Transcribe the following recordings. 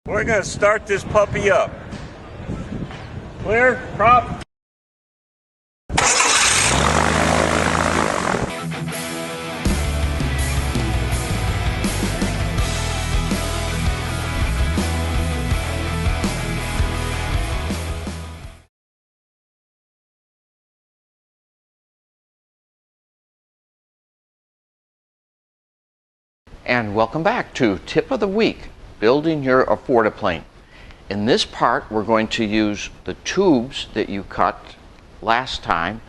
We're going to start this puppy up. Clear, prop. And welcome back to Tip of the Week, building your Affordaplane. In this part, we're going to use the tubes that you cut last time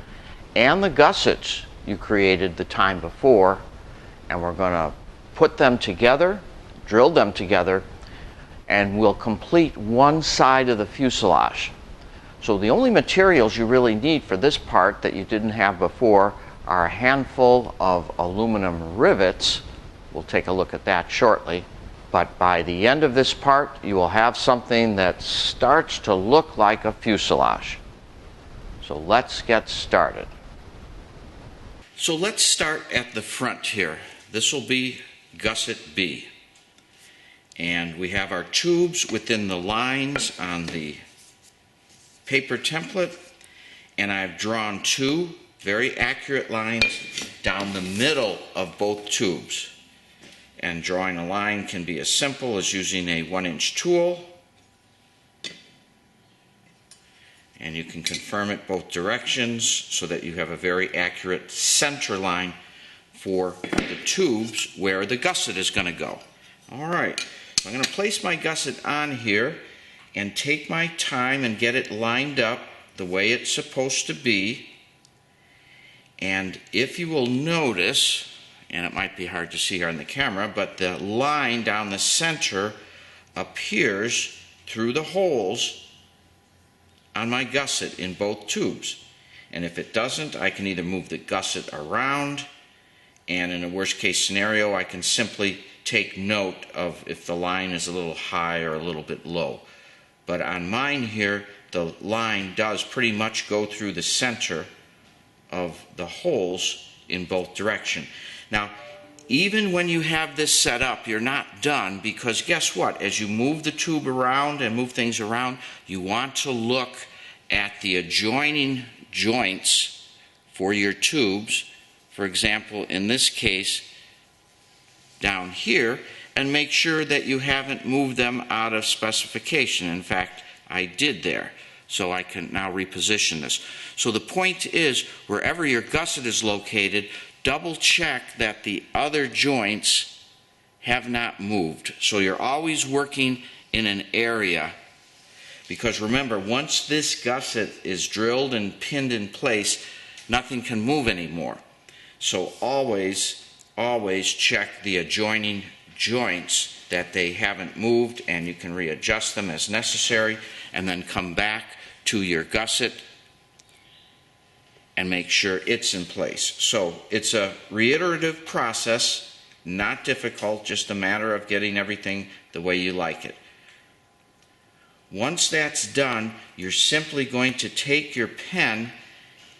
and the gussets you created the time before, and we're going to put them together, drill them together, and we'll complete one side of the fuselage. So the only materials you really need for this part that you didn't have before are a handful of aluminum rivets. We'll take a look at that shortly. But by the end of this part, you will have something that starts to look like a fuselage. So let's get started. So let's start at the front here. This will be gusset B. And we have our tubes within the lines on the paper template. And I've drawn two very accurate lines down the middle of both tubes. And drawing a line can be as simple as using a 1-inch tool. And you can confirm it both directions so that you have a very accurate center line for the tubes where the gusset is going to go. Alright, so I'm going to place my gusset on here and take my time and get it lined up the way it's supposed to be. And if you will notice, and it might be hard to see here on the camera, but the line down the center appears through the holes on my gusset in both tubes. And if it doesn't, I can either move the gusset around, and in a worst case scenario, I can simply take note of if the line is a little high or a little bit low. But on mine here, the line does pretty much go through the center of the holes in both directions. Now, even when you have this set up, you're not done, because guess what? As you move the tube around and move things around, you want to look at the adjoining joints for your tubes. For example, in this case, down here, and make sure that you haven't moved them out of specification. In fact, I did there. So I can now reposition this. So the point is, wherever your gusset is located, double check that the other joints have not moved. So you're always working in an area, because remember, once this gusset is drilled and pinned in place, nothing can move anymore. So always check the adjoining joints that they haven't moved, and you can readjust them as necessary, and then come back to your gusset and make sure it's in place. So it's a reiterative process, not difficult, just a matter of getting everything the way you like it. Once that's done, you're simply going to take your pen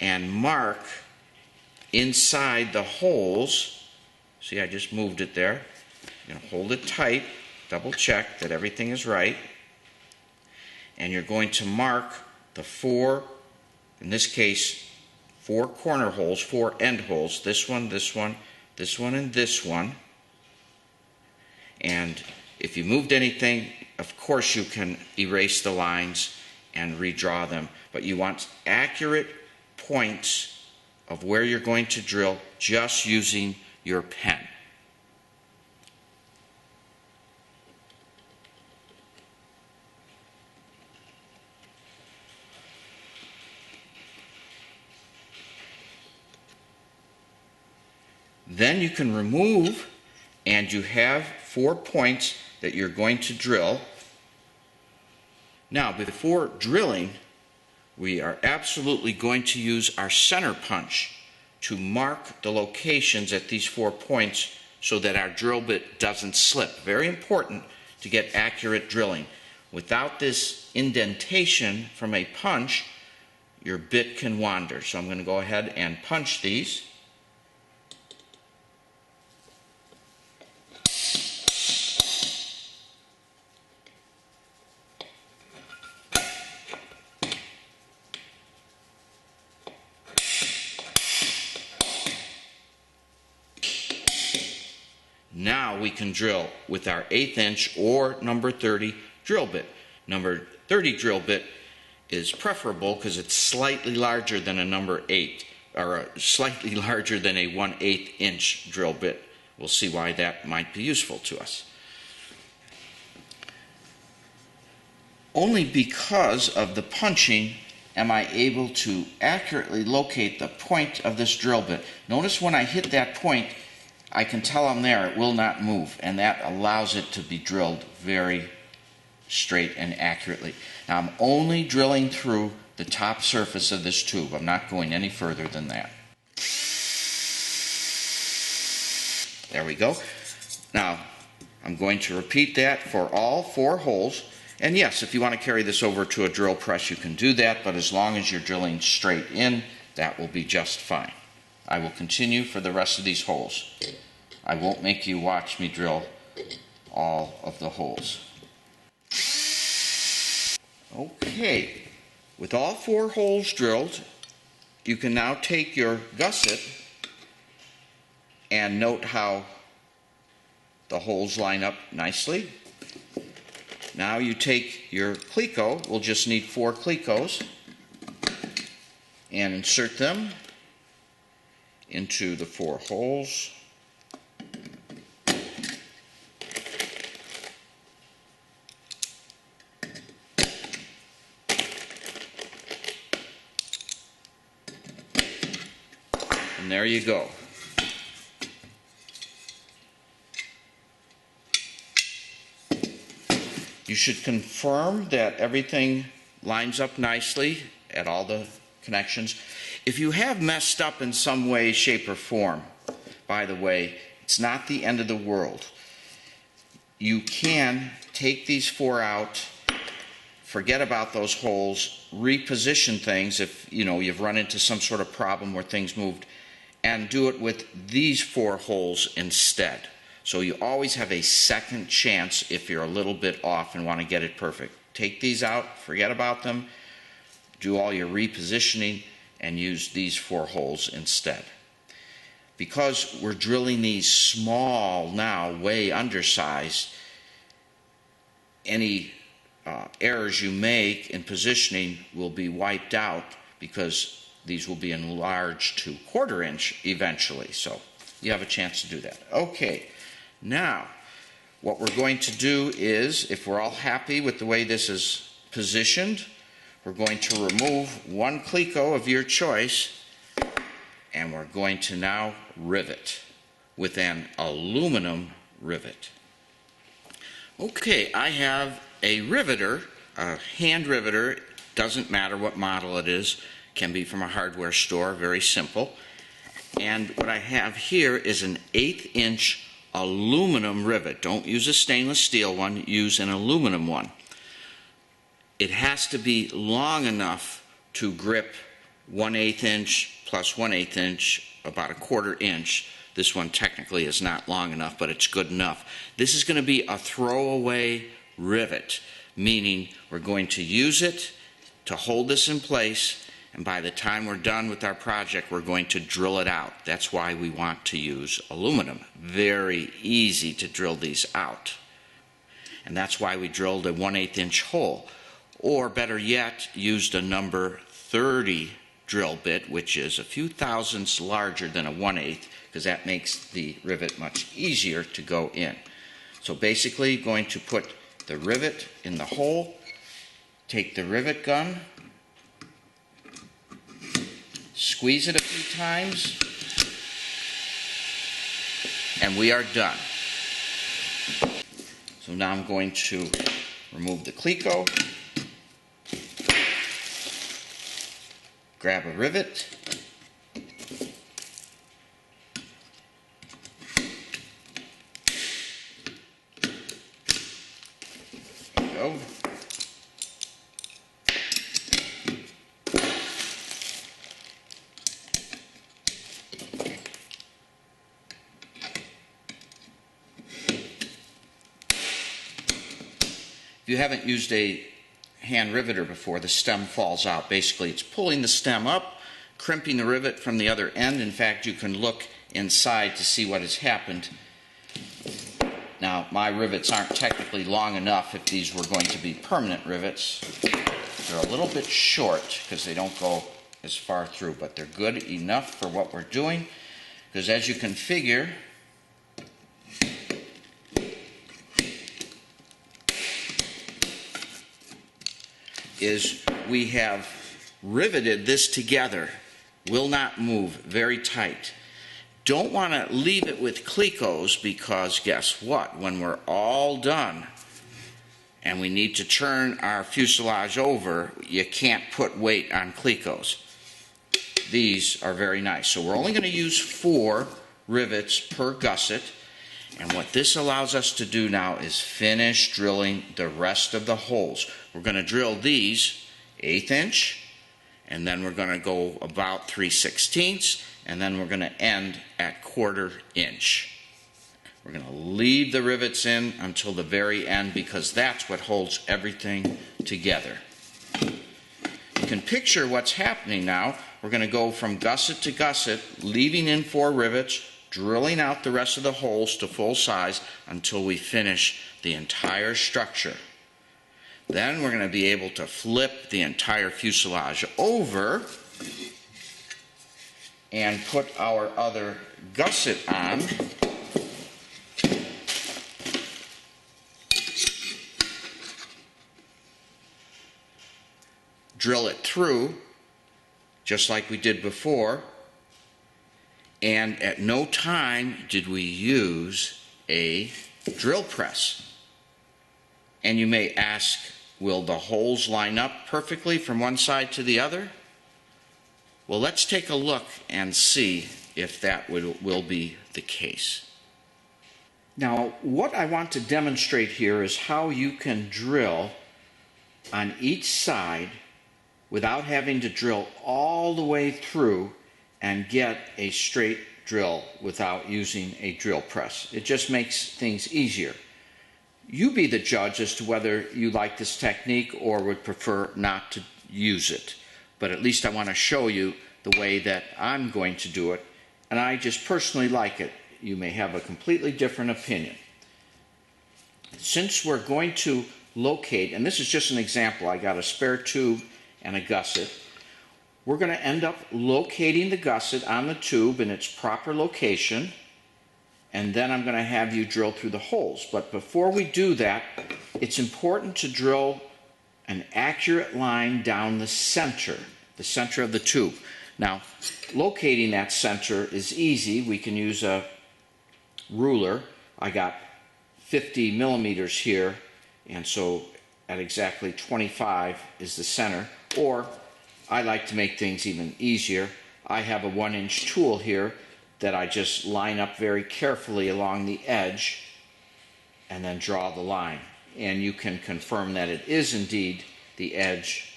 and mark inside the holes. See, I just moved it there. You're going to hold it tight, double check that everything is right, and you're going to mark the four, in this case, 4 corner holes, 4 end holes, this one, this one, this one, and this one. And if you moved anything, of course you can erase the lines and redraw them, but you want accurate points of where you're going to drill just using your pen. Then you can remove, and you have 4 points that you're going to drill. Now, before drilling, we are absolutely going to use our center punch to mark the locations at these 4 points so that our drill bit doesn't slip. Very important to get accurate drilling. Without this indentation from a punch, your bit can wander. So I'm going to go ahead and punch these. now we can drill with our 1/8 inch or number 30 drill bit. Number 30 drill bit is preferable because it's slightly larger than a number 8, or slightly larger than a 1/8 inch drill bit. We'll see why that might be useful to us. Only because of the punching am I able to accurately locate the point of this drill bit. Notice when I hit that point, I can tell I'm there. It will not move, and that allows it to be drilled very straight and accurately. Now I'm only drilling through the top surface of this tube. I'm not going any further than that. There we go. Now I'm going to repeat that for all 4 holes. And yes, if you want to carry this over to a drill press, you can do that, but as long as you're drilling straight in, that will be just fine. I will continue for the rest of these holes. I won't make you watch me drill all of the holes. Okay, with all 4 holes drilled, you can now take your gusset and note how the holes line up nicely. Now you take your cleco, we'll just need 4 clecos, and insert them into the 4 holes. And there you go. You should confirm that everything lines up nicely at all the connections. If you have messed up in some way, shape, or form, by the way, it's not the end of the world. You can take these 4 out, forget about those holes, reposition things if you've run into some sort of problem where things moved, and do it with these 4 holes instead. So you always have a second chance if you're a little bit off and want to get it perfect. Take these out, forget about them, do all your repositioning, and use these 4 holes instead. Because we're drilling these small now, way undersized, any errors you make in positioning will be wiped out because these will be enlarged to 1/4 inch eventually. So you have a chance to do that. Okay. Now, what we're going to do is, if we're all happy with the way this is positioned, we're going to remove 1 cleco of your choice, and we're going to now rivet with an aluminum rivet. Okay, I have a riveter, a hand riveter. Doesn't matter what model it is, can be from a hardware store, very simple. And what I have here is an 1/8 inch aluminum rivet. Don't use a stainless steel one, use an aluminum one. It has to be long enough to grip 1/8 inch plus 1/8 inch, about 1/4 inch. This one technically is not long enough, but it's good enough. This is going to be a throwaway rivet, meaning we're going to use it to hold this in place, and by the time we're done with our project, we're going to drill it out. That's why we want to use aluminum. Very easy to drill these out. And that's why we drilled a 1/8 inch hole. Or better yet, used a number 30 drill bit, which is a few thousandths larger than a 1/8, because that makes the rivet much easier to go in. So basically, going to put the rivet in the hole, take the rivet gun, squeeze it a few times, and we are done. So now I'm going to remove the cleco, grab a rivet, there we go. If you haven't used a hand riveter before, the stem falls out. Basically, it's pulling the stem up, crimping the rivet from the other end. In fact, you can look inside to see what has happened. Now, my rivets aren't technically long enough if these were going to be permanent rivets. They're a little bit short because they don't go as far through, but they're good enough for what we're doing, because as you can figure, is we have riveted this together, will not move, very tight. Don't want to leave it with clecos, because guess what? When we're all done and we need to turn our fuselage over, you can't put weight on clecos. These are very nice. So we're only going to use 4 rivets per gusset, and what this allows us to do now is finish drilling the rest of the holes. We're going to drill these 1/8 inch, and then we're going to go about 3/16, and then we're going to end at 1/4 inch. We're going to leave the rivets in until the very end, because that's what holds everything together. You can picture what's happening now. We're going to go from gusset to gusset, leaving in 4 rivets, drilling out the rest of the holes to full size until we finish the entire structure. Then we're going to be able to flip the entire fuselage over and put our other gusset on. Drill it through, just like we did before, and at no time did we use a drill press. And you may ask, will the holes line up perfectly from one side to the other? Well, let's take a look and see if that will be the case. Now, what I want to demonstrate here is how you can drill on each side without having to drill all the way through and get a straight drill without using a drill press. It just makes things easier. You be the judge as to whether you like this technique or would prefer not to use it. But at least I want to show you the way that I'm going to do it, and I just personally like it. You may have a completely different opinion. Since we're going to locate, and this is just an example, I got a spare tube and a gusset. We're going to end up locating the gusset on the tube in its proper location, and then I'm going to have you drill through the holes. But before we do that, it's important to drill an accurate line down the center of the tube. Now, locating that center is easy. We can use a ruler. I got 50 millimeters here, and so at exactly 25 is the center. Or I like to make things even easier. I have a 1-inch tool here that I just line up very carefully along the edge and then draw the line. And you can confirm that it is indeed the edge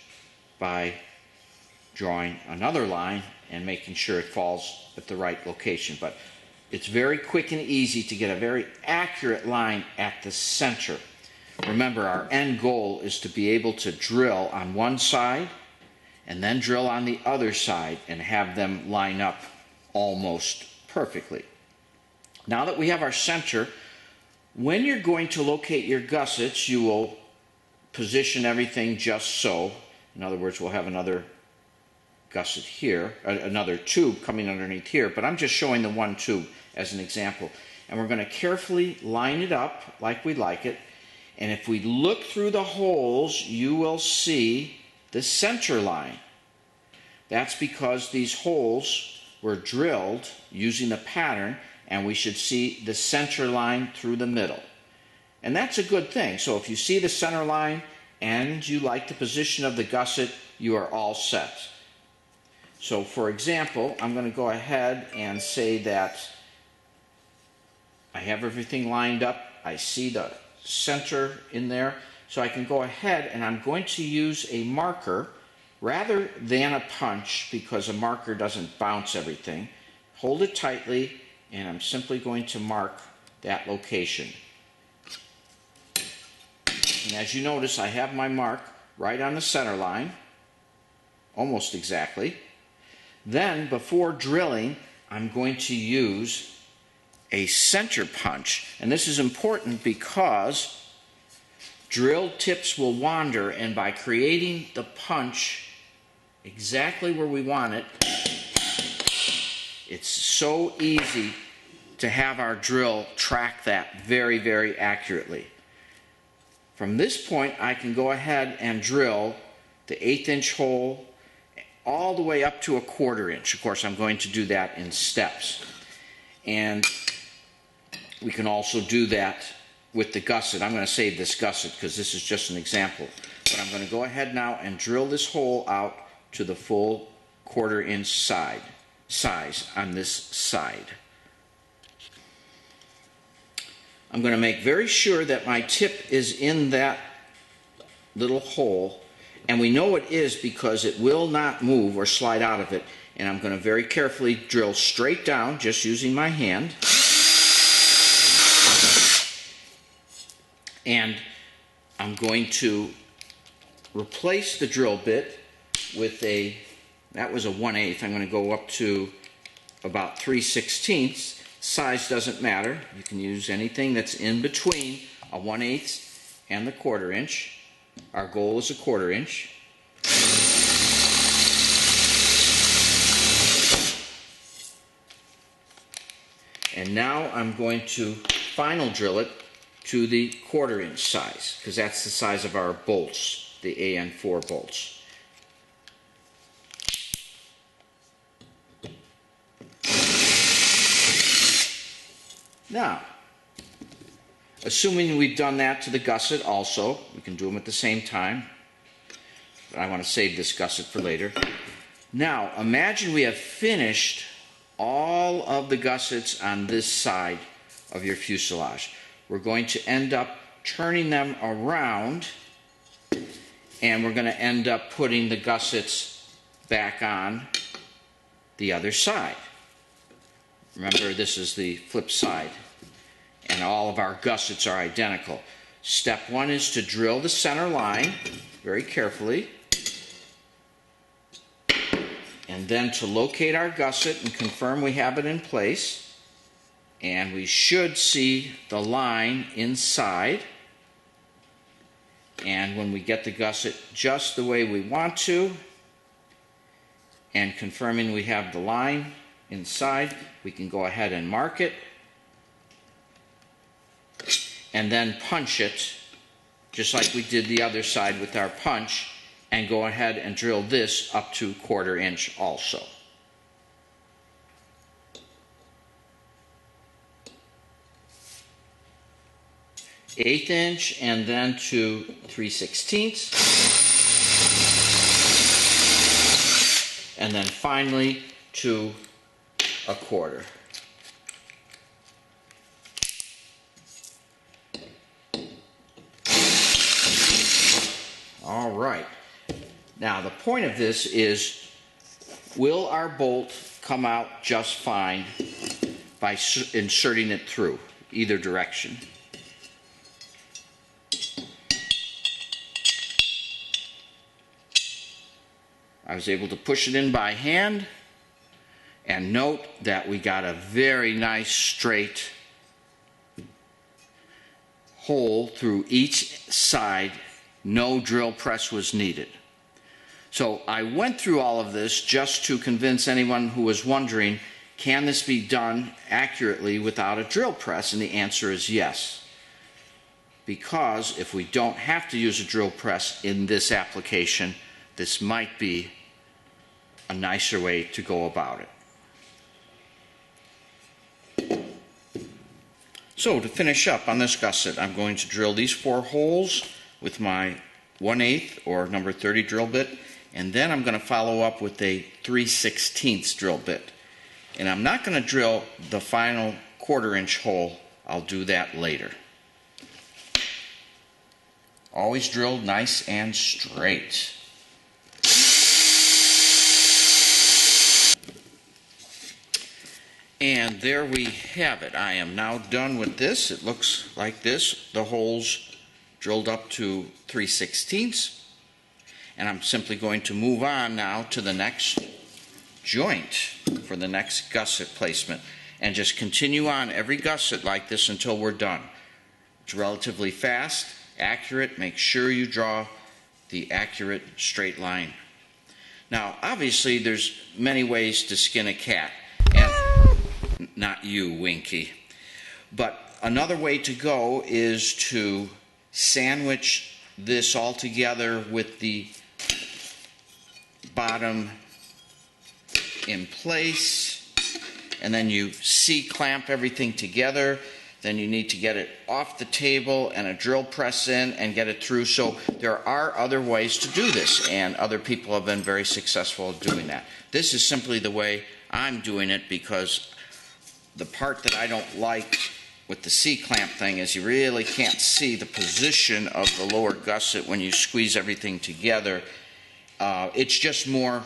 by drawing another line and making sure it falls at the right location. But it's very quick and easy to get a very accurate line at the center. Remember, our end goal is to be able to drill on one side and then drill on the other side and have them line up almost perfectly. Now that we have our center, when you're going to locate your gussets, you will position everything just so. In other words, we'll have another gusset here, another tube coming underneath here, but I'm just showing the one tube as an example. And we're going to carefully line it up like we like it. And if we look through the holes, you will see the center line. That's because these holes were drilled using the pattern, and we should see the center line through the middle. And that's a good thing. So if you see the center line and you like the position of the gusset, you are all set. So for example, I'm going to go ahead and say that I have everything lined up. I see the center in there. So I can go ahead and I'm going to use a marker rather than a punch, because a marker doesn't bounce everything. Hold it tightly, and I'm simply going to mark that location. And as you notice, I have my mark right on the center line, almost exactly. Then, before drilling, I'm going to use a center punch. And this is important because drill tips will wander, and by creating the punch exactly where we want it, it's so easy to have our drill track that very, very accurately. From this point, I can go ahead and drill the 1/8 inch hole all the way up to a 1/4 inch. Of course, I'm going to do that in steps. And we can also do that with the gusset. I'm going to save this gusset because this is just an example. But I'm going to go ahead now and drill this hole out to the full 1/4 inch size on this side. I'm going to make very sure that my tip is in that little hole, and we know it is because it will not move or slide out of it. And I'm going to very carefully drill straight down, just using my hand. And I'm going to replace the drill bit with that was a 1/8. I'm going to go up to about 3/16. Size doesn't matter. You can use anything that's in between a 1/8 and the 1/4 inch. Our goal is a 1/4 inch. And now I'm going to final drill it to the 1/4 inch size, because that's the size of our bolts, the AN4 bolts. Now, assuming we've done that to the gusset also, we can do them at the same time, but I want to save this gusset for later. Now, imagine we have finished all of the gussets on this side of your fuselage. We're going to end up turning them around, and we're going to end up putting the gussets back on the other side. Remember, this is the flip side, and all of our gussets are identical. Step one is to drill the center line very carefully, and then to locate our gusset and confirm we have it in place. And we should see the line inside. And when we get the gusset just the way we want to, and confirming we have the line inside, we can go ahead and mark it, and then punch it, just like we did the other side with our punch, and go ahead and drill this up to 1/4 inch also. Eighth inch, and then to 3/16, and then finally to a 1/4. All right. Now the point of this is, will our bolt come out just fine by inserting it through either direction? I was able to push it in by hand, and note that we got a very nice straight hole through each side. No drill press was needed. So I went through all of this just to convince anyone who was wondering, can this be done accurately without a drill press? And the answer is yes. Because if we don't have to use a drill press in this application, this might be a nicer way to go about it. So to finish up on this gusset, I'm going to drill these 4 holes with my 1/8 or number 30 drill bit, and then I'm going to follow up with a 3/16 drill bit. And I'm not going to drill the final 1/4 inch hole. I'll do that later. Always drilled nice and straight. And there we have it. I am now done with this. It looks like this. The holes drilled up to 3/16. And I'm simply going to move on now to the next joint for the next gusset placement. and just continue on every gusset like this until we're done. It's relatively fast, accurate. Make sure you draw the accurate straight line. Now, obviously, there's many ways to skin a cat, and not you, Winky. But another way to go is to sandwich this all together with the bottom in place, and then you C-clamp everything together. Then you need to get it off the table and a drill press in and get it through. So there are other ways to do this, and other people have been very successful at doing that. This is simply the way I'm doing it, because the part that I don't like with the C-clamp thing is you really can't see the position of the lower gusset when you squeeze everything together. It's just more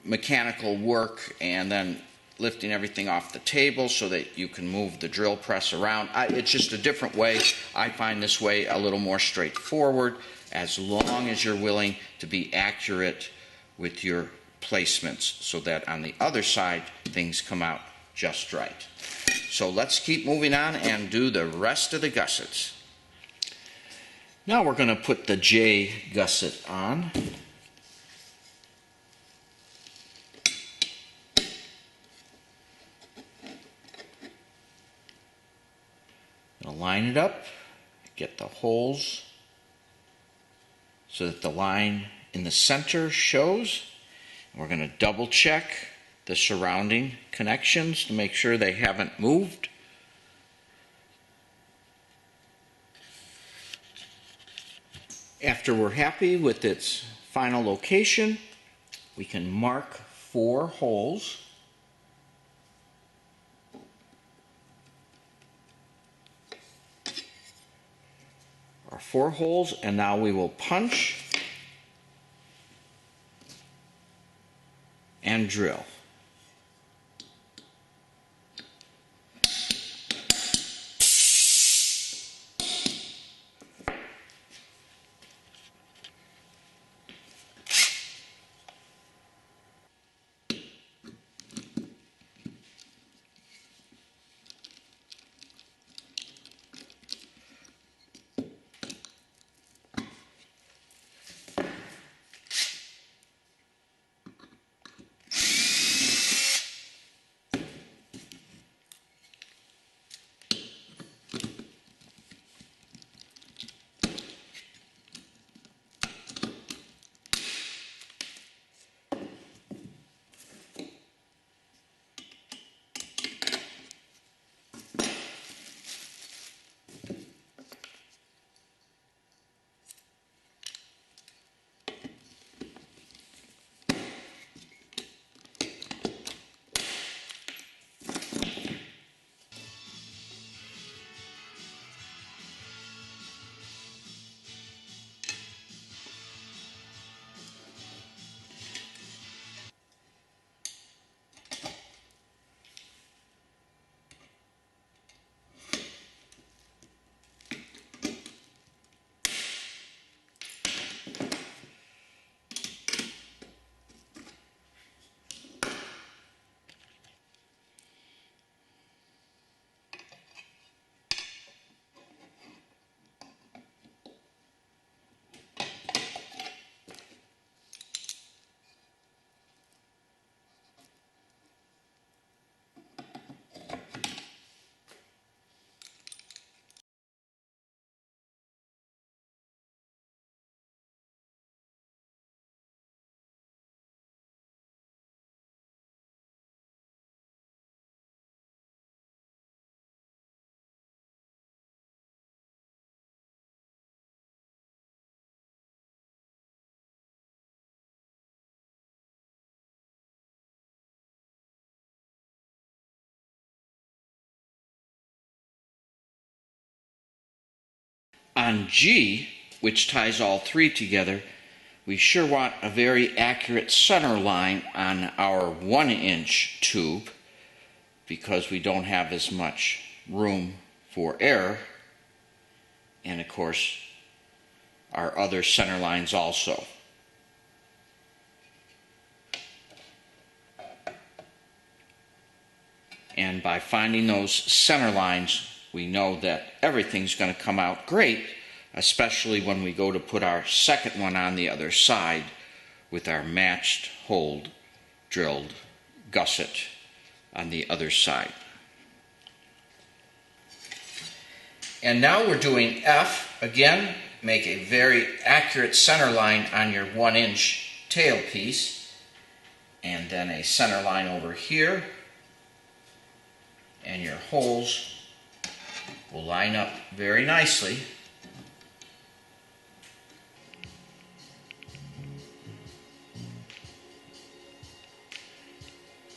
mechanical work, and then lifting everything off the table so that you can move the drill press around. It's just a different way. I find this way a little more straightforward, as long as you're willing to be accurate with your placements so that on the other side things come out just right. So let's keep moving on and do the rest of the gussets. Now we're going to put the J gusset on. Line it up, get the holes so that the line in the center shows. We're going to double check the surrounding connections to make sure they haven't moved. After we're happy with its final location, we can mark 4 holes. Our 4 holes, and now we will punch and drill. On G, which ties all 3 together, we sure want a very accurate center line on our 1-inch tube, because we don't have as much room for error, and of course our other center lines also. And And by finding those center lines, we know that everything's going to come out great, especially when we go to put our second one on the other side with our matched hole drilled gusset on the other side. And now we're doing F. Again, make a very accurate center line on your 1-inch tail piece, and then a center line over here, and your holes will line up very nicely.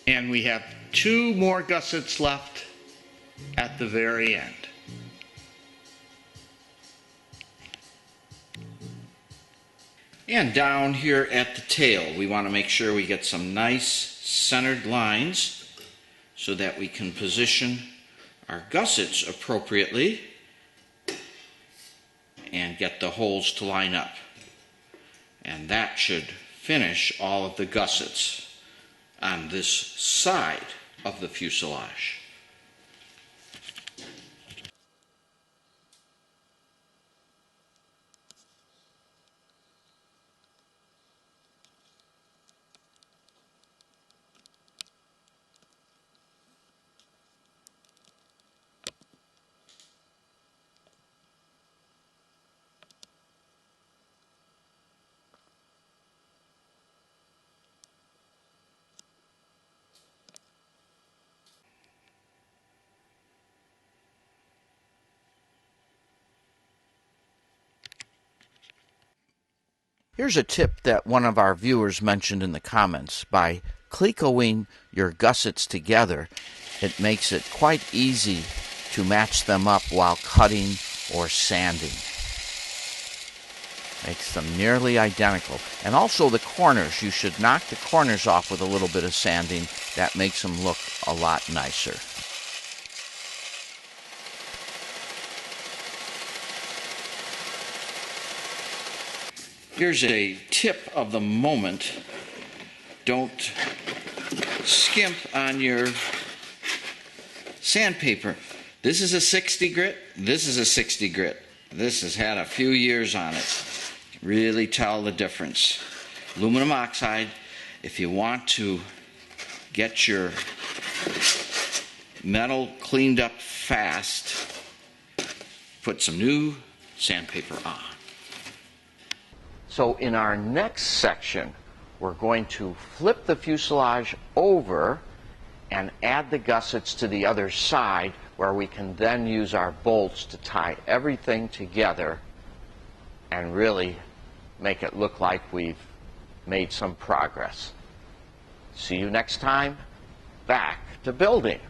And we have 2 more gussets left at the very end. And down here at the tail, we want to make sure we get some nice centered lines so that we can position our gussets appropriately and get the holes to line up. And that should finish all of the gussets on this side of the fuselage. Here's a tip that one of our viewers mentioned in the comments. By clecoing your gussets together, it makes it quite easy to match them up while cutting or sanding. Makes them nearly identical. And also the corners. You should knock the corners off with a little bit of sanding. That makes them look a lot nicer. Here's a tip of the moment. Don't skimp on your sandpaper. This is a 60 grit. This is a 60 grit. This has had a few years on it. Really tell the difference. Aluminum oxide, if you want to get your metal cleaned up fast, put some new sandpaper on. So in our next section, we're going to flip the fuselage over and add the gussets to the other side, where we can then use our bolts to tie everything together and really make it look like we've made some progress. See you next time. Back to building.